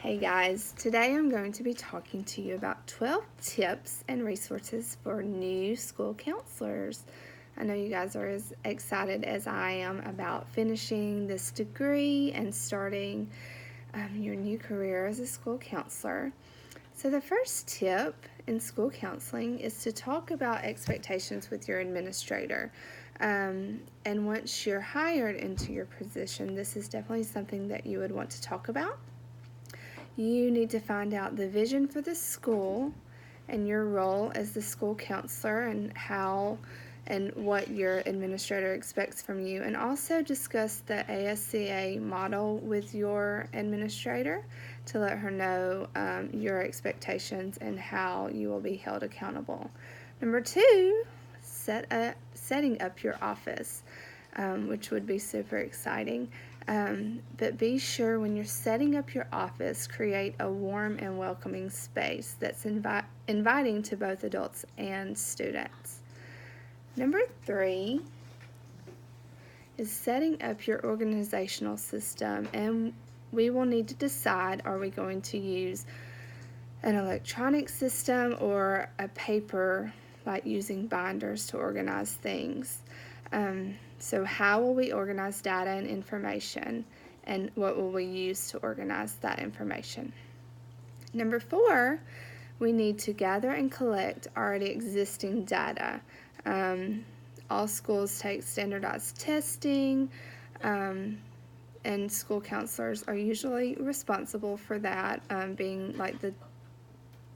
Hey guys, today I'm going to be talking to you about 12 tips and resources for new school counselors. I know you guys are as excited as I am about finishing this degree and starting your new career as a school counselor. So, the first tip in school counseling is to talk about expectations with your administrator. And once you're hired into your position, this is definitely something that you would want to talk about. You need to find out the vision for the school and your role as the school counselor and how and what your administrator expects from you, and also discuss the ASCA model with your administrator to let her know your expectations and how you will be held accountable. Number two, setting up your office, which would be super exciting. But be sure when you're setting up your office, create a warm and welcoming space that's inviting to both adults and students. Number three is setting up your organizational system, and we will need to decide, are we going to use an electronic system or a paper, like using binders to organize things. So how will we organize data and information, and what will we use to organize that information? Number four, we need to gather and collect already existing data. All schools take standardized testing, and school counselors are usually responsible for that, being like the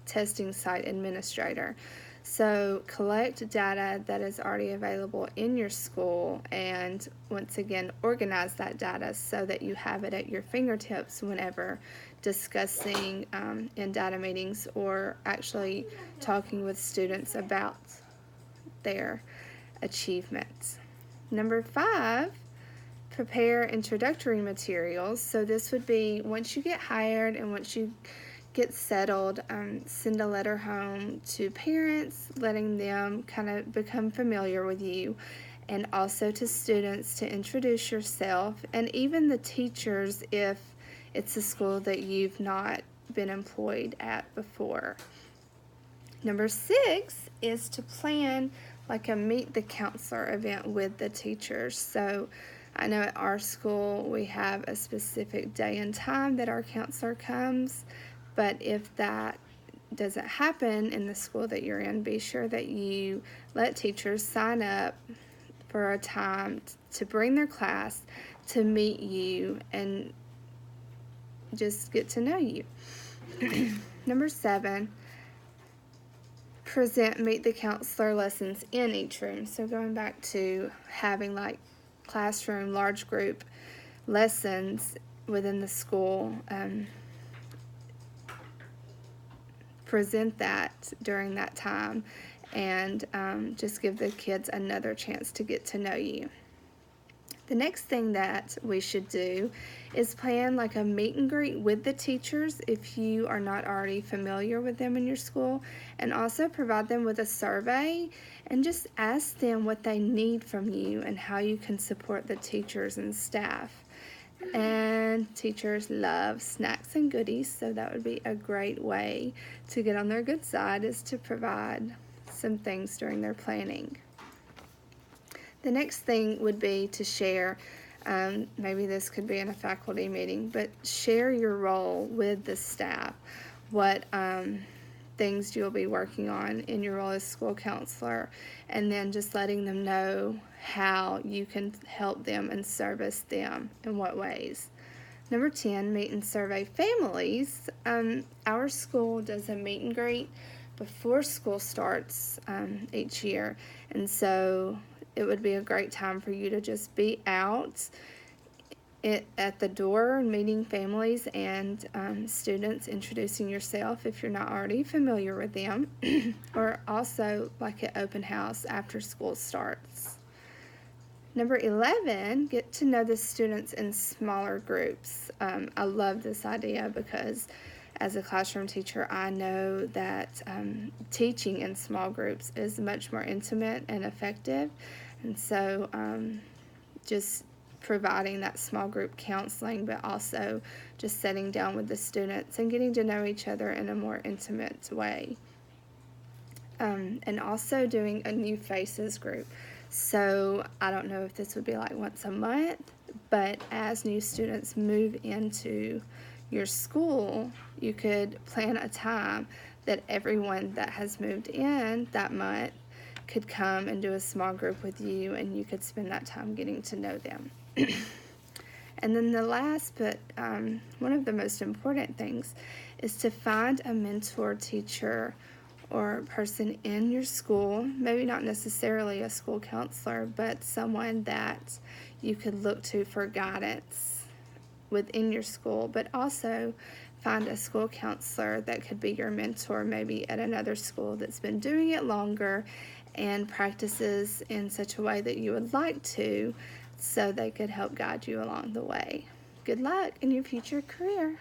testing site administrator. So collect data that is already available in your school, and once again organize that data so that you have it at your fingertips whenever discussing in data meetings or actually talking with students about their achievements. Number five, prepare introductory materials. So this would be once you get hired and once you get settled, send a letter home to parents, letting them kind of become familiar with you, and also to students to introduce yourself, and even the teachers if it's a school that you've not been employed at before. Number six is to plan like a meet the counselor event with the teachers. So I know at our school we have a specific day and time that our counselor comes, but if that doesn't happen in the school that you're in, be sure that you let teachers sign up for a time to bring their class to meet you and just get to know you. Number seven, meet the counselor lessons in each room. So going back to having like classroom, large group lessons within the school, present that during that time, and just give the kids another chance to get to know you. The next thing that we should do is plan like a meet and greet with the teachers if you are not already familiar with them in your school, and also provide them with a survey and just ask them what they need from you and how you can support the teachers and staff. And teachers love snacks and goodies, so that would be a great way to get on their good side, is to provide some things during their planning. The next thing would be to share, maybe this could be in a faculty meeting, but share your role with the staff, what things you'll be working on in your role as school counselor, and then just letting them know how you can help them and service them in what ways. Number 10, meet and survey families. Our school does a meet and greet before school starts each year, and so it would be a great time for you to just be out at the door meeting families and students, introducing yourself if you're not already familiar with them, or also like an open house after school starts. Number 11, get to know the students in smaller groups. I love this idea because as a classroom teacher, I know that teaching in small groups is much more intimate and effective. And so just providing that small group counseling, but also just sitting down with the students and getting to know each other in a more intimate way. And also doing a new faces group. So I don't know if this would be like once a month, but as new students move into your school, you could plan a time that everyone that has moved in that month could come and do a small group with you, and you could spend that time getting to know them. And then the last, but one of the most important things, is to find a mentor, teacher, or person in your school, maybe not necessarily a school counselor, but someone that you could look to for guidance within your school, but also find a school counselor that could be your mentor, maybe at another school that's been doing it longer and practices in such a way that you would like to, so they could help guide you along the way. Good luck in your future career.